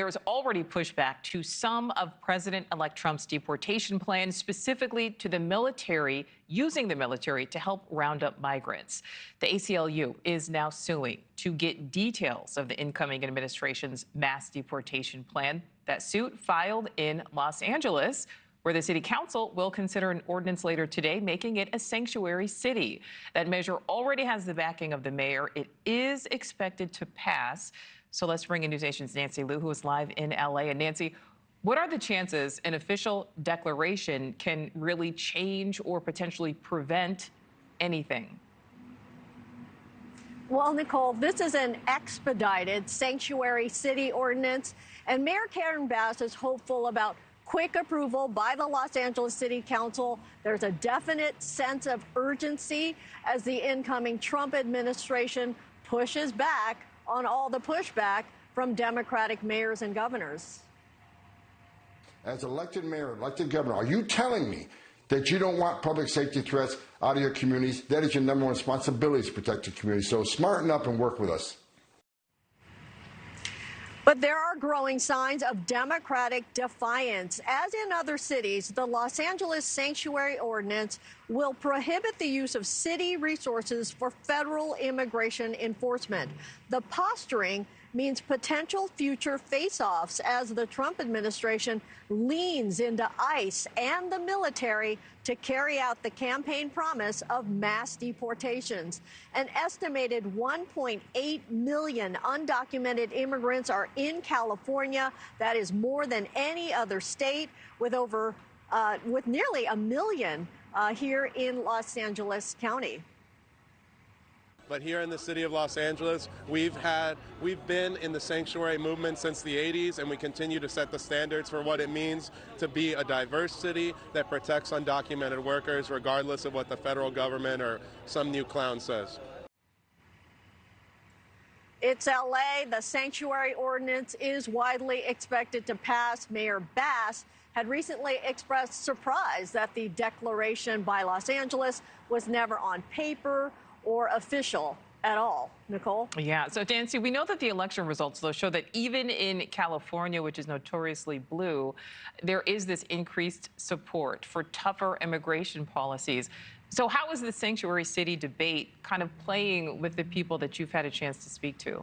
there's already pushback to some of President-elect Trump's deportation plan, specifically to the military, using the military to help round up migrants. The ACLU is now suing to get details of the incoming administration's mass deportation plan. That suit filed in Los Angeles, where the city council will consider an ordinance later today, making it a sanctuary city. That measure already has the backing of the mayor. It is expected to pass. So let's bring in NewsNation's Nancy Liu, who is live in LA. And Nancy, what are the chances an official declaration can really change or potentially prevent anything? Well, Nichole, this is an expedited sanctuary city ordinance, and Mayor Karen Bass is hopeful about quick approval by the Los Angeles City Council. There's a definite sense of urgency as the incoming Trump administration pushes back on all the pushback from Democratic mayors and governors. As elected mayor, elected governor, are you telling me that you don't want public safety threats out of your communities? That is your number one responsibility, to protect your community. So smarten up and work with us. But there are growing signs of Democratic defiance. As in other cities, the Los Angeles Sanctuary Ordinance will prohibit the use of city resources for federal immigration enforcement. The posturing means potential future face-offs as the Trump administration leans into ICE and the military to carry out the campaign promise of mass deportations. An estimated 1.8 million undocumented immigrants are in California. That is more than any other state, with nearly a million here in Los Angeles County. But here in the city of Los Angeles, we've been in the sanctuary movement since the 80s, and we continue to set the standards for what it means to be a diverse city that protects undocumented workers, regardless of what the federal government or some new clown says. It's LA. The sanctuary ordinance is widely expected to pass. Mayor Bass had recently expressed surprise that the declaration by Los Angeles was never on paper or official at all. Nichole? Yeah, so Nancy, we know that the election results, though, show that even in California, which is notoriously blue, there is this increased support for tougher immigration policies. So how is the sanctuary city debate kind of playing with the people that you've had a chance to speak to?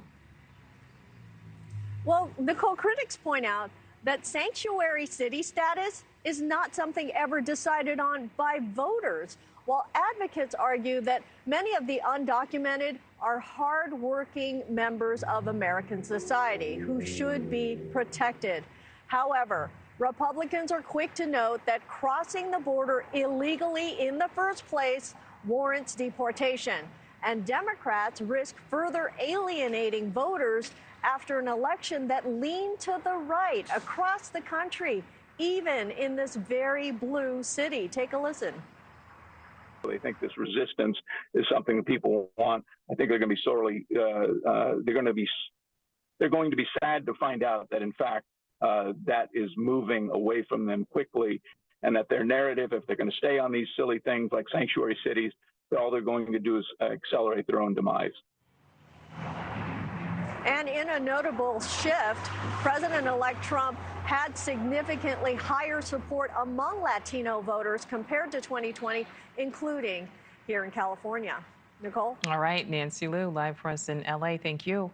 Well, Nichole, critics point out that sanctuary city status is not something ever decided on by voters, while advocates argue that many of the undocumented are hardworking members of American society who should be protected. However, Republicans are quick to note that crossing the border illegally in the first place warrants deportation, and Democrats risk further alienating voters after an election that leaned to the right across the country, even in this very blue city. Take a listen. They think this resistance is something that people want. I think they're going to be sorely, they're going to be sad to find out that, in fact, that is moving away from them quickly, and that their narrative, if they're going to stay on these silly things like sanctuary cities, all they're going to do is accelerate their own demise. And in a notable shift, President-elect Trump had significantly higher support among Latino voters compared to 2020, including here in California. Nichole? All right, Nancy Liu, live for us in LA. Thank you.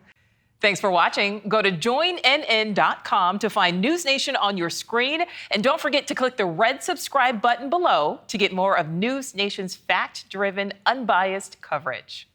Thanks for watching. Go to joinnn.com to find News Nation on your screen. And don't forget to click the red subscribe button below to get more of News Nation's fact-driven, unbiased coverage.